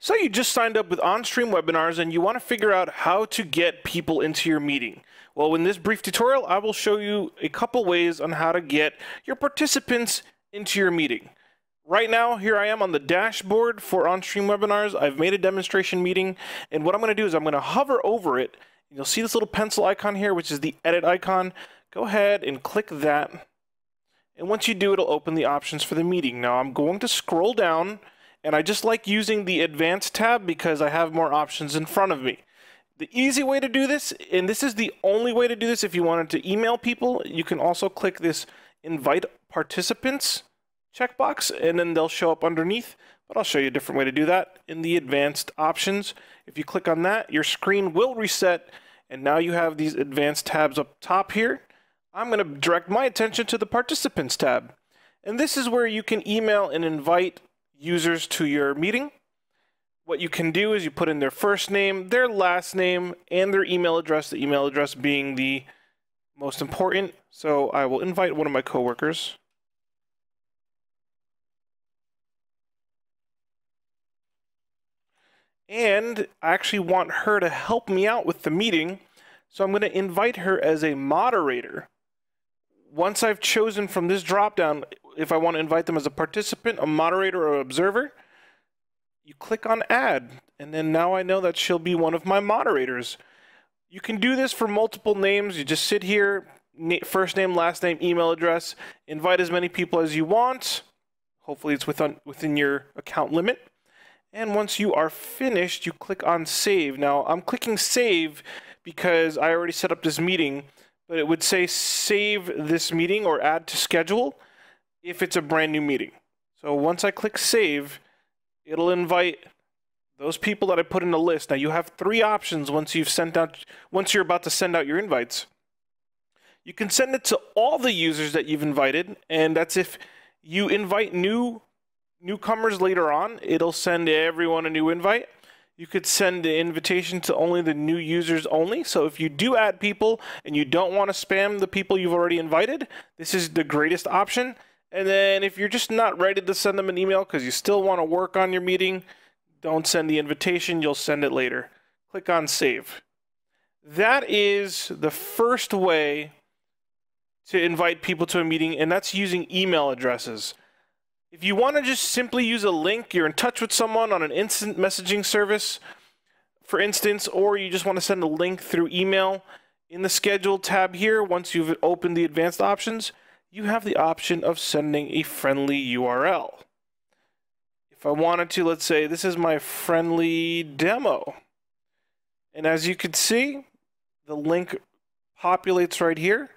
So you just signed up with Onstream webinars and you want to figure out how to get people into your meeting. Well, in this brief tutorial, I will show you a couple ways on how to get your participants into your meeting. Right now, here I am on the dashboard for Onstream webinars. I've made a demonstration meeting, and what I'm going to do is I'm going to hover over it. You'll see this little pencil icon here, which is the edit icon. Go ahead and click that. And once you do, it'll open the options for the meeting. Now I'm going to scroll down, and I just like using the advanced tab because I have more options in front of me. The easy way to do this, and this is the only way to do this if you wanted to email people, you can also click this invite participants checkbox, and then they'll show up underneath. But I'll show you a different way to do that in the advanced options. If you click on that, your screen will reset, and now you have these advanced tabs up top here. I'm going to direct my attention to the Participants tab. And this is where you can email and invite users to your meeting. What you can do is you put in their first name, their last name, and their email address, the email address being the most important. So I will invite one of my coworkers. And I actually want her to help me out with the meeting. So I'm going to invite her as a moderator. Once I've chosen from this dropdown, if I want to invite them as a participant, a moderator, or observer, you click on add, and then now I know that she'll be one of my moderators. You can do this for multiple names. You just sit here, first name, last name, email address, invite as many people as you want. Hopefully it's within your account limit. And once you are finished, you click on save. Now I'm clicking save because I already set up this meeting, but it would say save this meeting or add to schedule if it's a brand new meeting. So once I click save, it'll invite those people that I put in the list. Now you have three options once you're about to send out your invites. You can send it to all the users that you've invited, and that's if you invite newcomers later on, it'll send everyone a new invite. You could send the invitation to only the new users only. So if you do add people and you don't want to spam the people you've already invited, this is the greatest option. And then if you're just not ready to send them an email because you still want to work on your meeting, don't send the invitation, you'll send it later. Click on save. That is the first way to invite people to a meeting, and that's using email addresses. If you want to just simply use a link, you're in touch with someone on an instant messaging service, for instance, or you just want to send a link through email, in the schedule tab here, once you've opened the advanced options, you have the option of sending a friendly URL. If I wanted to, let's say this is my friendly demo. And as you can see, the link populates right here.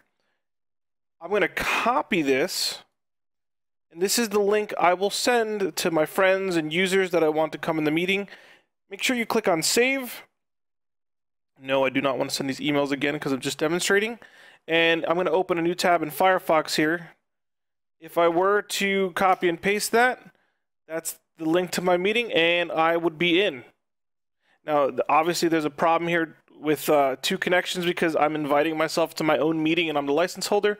I'm going to copy this. And this is the link I will send to my friends and users that I want to come in the meeting. Make sure you click on save. No, I do not want to send these emails again because I'm just demonstrating. And I'm going to open a new tab in Firefox here. If I were to copy and paste that, that's the link to my meeting, and I would be in. Now, obviously, there's a problem here with two connections because I'm inviting myself to my own meeting and I'm the license holder.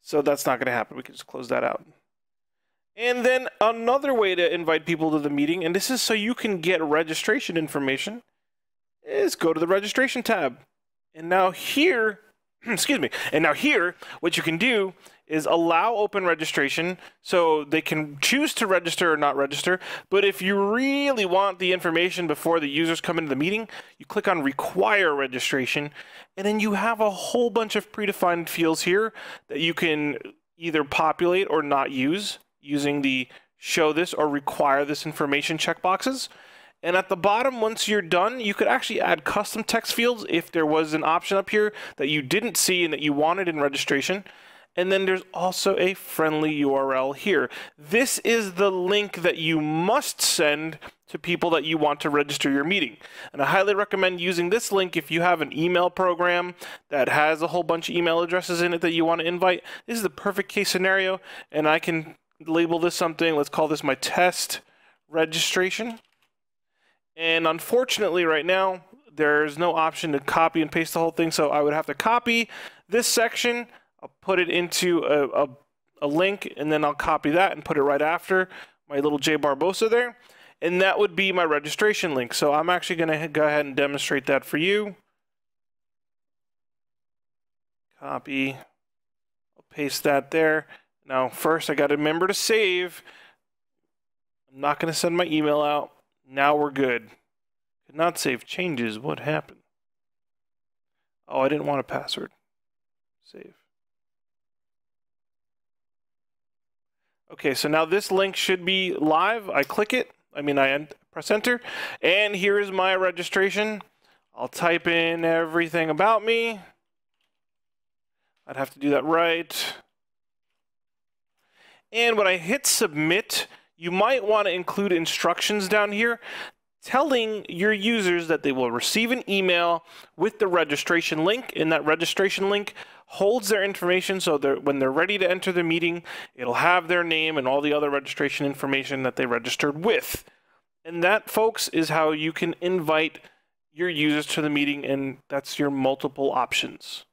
So that's not going to happen. We can just close that out. And then another way to invite people to the meeting, and this is so you can get registration information, is go to the registration tab. And now here, excuse me, and now here, what you can do is allow open registration, so they can choose to register or not register. But if you really want the information before the users come into the meeting, you click on require registration, and then you have a whole bunch of predefined fields here that you can either populate or not use using the show this or require this information checkboxes. And at the bottom, once you're done, you could actually add custom text fields if there was an option up here that you didn't see and that you wanted in registration. And then there's also a friendly URL here. This is the link that you must send to people that you want to register your meeting. And I highly recommend using this link if you have an email program that has a whole bunch of email addresses in it that you want to invite. This is the perfect case scenario, and I can label this something. Let's call this my test registration. And unfortunately right now, there's no option to copy and paste the whole thing, so I would have to copy this section. I'll put it into a link, and then I'll copy that and put it right after my little J Barbosa there. And that would be my registration link. So I'm actually going to go ahead and demonstrate that for you. Copy. I'll paste that there. Now, first, I got to remember to save. I'm not going to send my email out. Now we're good. Could not save changes. What happened? Oh, I didn't want a password. Save. Okay, so now this link should be live. I click it. I press enter. And here is my registration. I'll type in everything about me. I'd have to do that right. And when I hit submit, you might want to include instructions down here telling your users that they will receive an email with the registration link, and that registration link holds their information so when they're ready to enter the meeting, it'll have their name and all the other registration information that they registered with. And that, folks, is how you can invite your users to the meeting, and that's your multiple options.